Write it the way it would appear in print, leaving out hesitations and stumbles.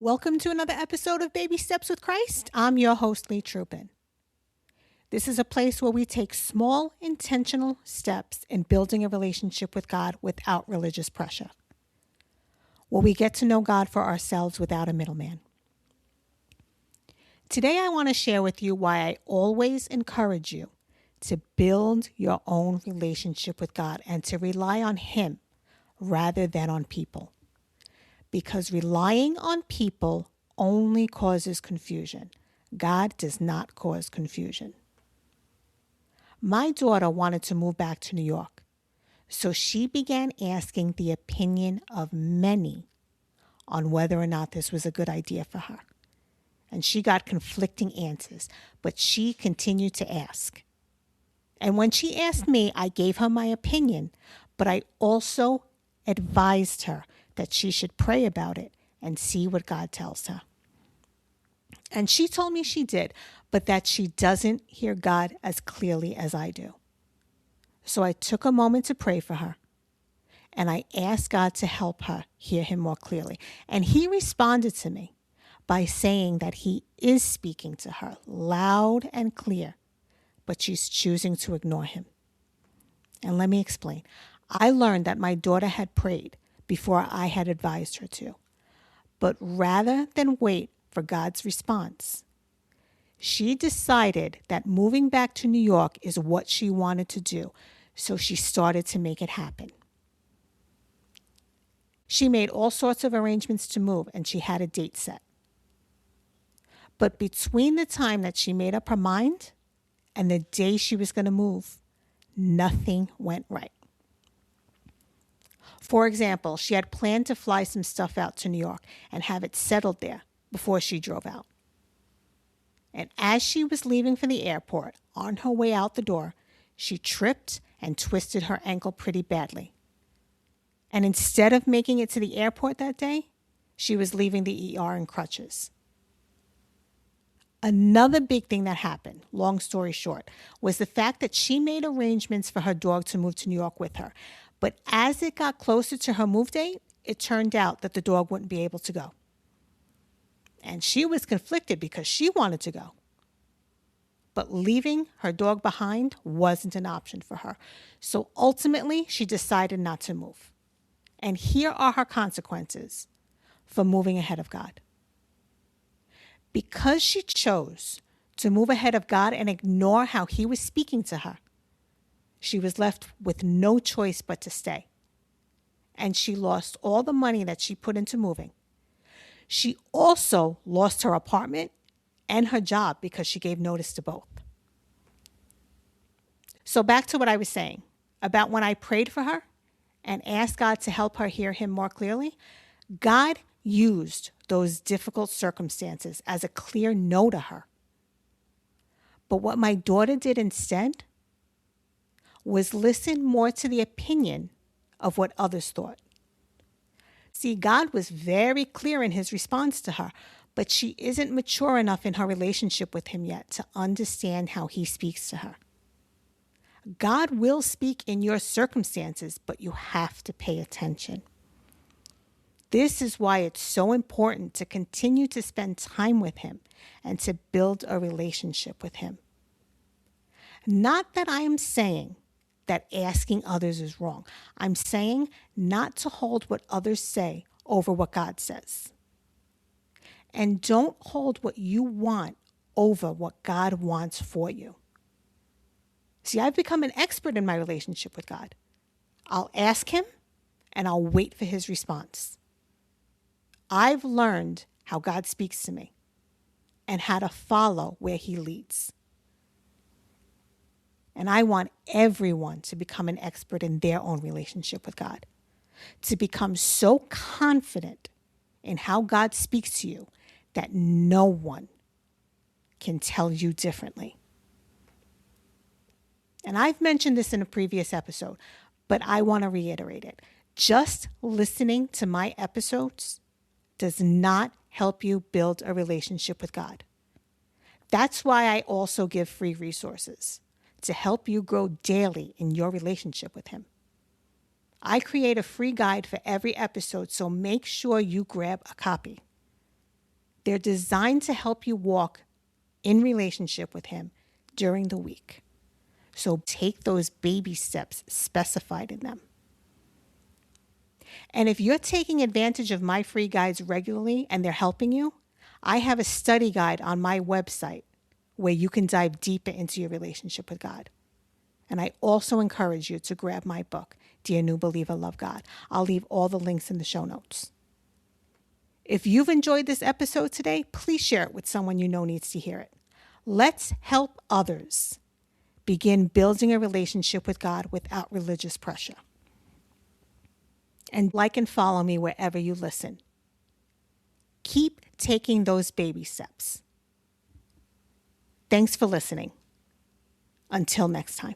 Welcome to another episode of Baby Steps with Christ. I'm your host, Leigh Trupin. This is a place where we take small, intentional steps in building a relationship with God without religious pressure, where we get to know God for ourselves without a middleman. Today, I want to share with you why I always encourage you to build your own relationship with God and to rely on Him rather than on people. Because relying on people only causes confusion. God does not cause confusion. My daughter wanted to move back to New York, so she began asking the opinion of many on whether or not this was a good idea for her. And she got conflicting answers, but she continued to ask. And when she asked me, I gave her my opinion, but I also advised her that she should pray about it and see what God tells her. And she told me she did, but that she doesn't hear God as clearly as I do. So I took a moment to pray for her, and I asked God to help her hear Him more clearly. And He responded to me by saying that He is speaking to her loud and clear, but she's choosing to ignore Him. And let me explain. I learned that my daughter had prayed before I had advised her to. But rather than wait for God's response, she decided that moving back to New York is what she wanted to do, so she started to make it happen. She made all sorts of arrangements to move, and she had a date set. But between the time that she made up her mind and the day she was going to move, nothing went right. For example, she had planned to fly some stuff out to New York and have it settled there before she drove out. And as she was leaving for the airport, on her way out the door, she tripped and twisted her ankle pretty badly. And instead of making it to the airport that day, she was leaving the ER in crutches. Another big thing that happened, long story short, was the fact that she made arrangements for her dog to move to New York with her. But as it got closer to her move date, it turned out that the dog wouldn't be able to go. And she was conflicted because she wanted to go. But leaving her dog behind wasn't an option for her. So ultimately, she decided not to move. And here are her consequences for moving ahead of God. Because she chose to move ahead of God and ignore how He was speaking to her, she was left with no choice but to stay. And she lost all the money that she put into moving. She also lost her apartment and her job because she gave notice to both. So back to what I was saying about when I prayed for her and asked God to help her hear Him more clearly, God used those difficult circumstances as a clear no to her. But what my daughter did instead was listen more to the opinion of what others thought. See, God was very clear in His response to her, but she isn't mature enough in her relationship with Him yet to understand how He speaks to her. God will speak in your circumstances, but you have to pay attention. This is why it's so important to continue to spend time with Him and to build a relationship with Him. Not that I am saying that asking others is wrong. I'm saying not to hold what others say over what God says. And don't hold what you want over what God wants for you. See, I've become an expert in my relationship with God. I'll ask Him and I'll wait for His response. I've learned how God speaks to me and how to follow where He leads. And I want everyone to become an expert in their own relationship with God, to become so confident in how God speaks to you that no one can tell you differently. And I've mentioned this in a previous episode, but I want to reiterate it. Just listening to my episodes does not help you build a relationship with God. That's why I also give free resources to help you grow daily in your relationship with Him. I create a free guide for every episode, so make sure you grab a copy. They're designed to help you walk in relationship with Him during the week. So take those baby steps specified in them. And if you're taking advantage of my free guides regularly and they're helping you, I have a study guide on my website where you can dive deeper into your relationship with God. And I also encourage you to grab my book, Dear New Believer, Love God. I'll leave all the links in the show notes. If you've enjoyed this episode today, please share it with someone you know needs to hear it. Let's help others begin building a relationship with God without religious pressure. And like and follow me wherever you listen. Keep taking those baby steps. Thanks for listening. Until next time.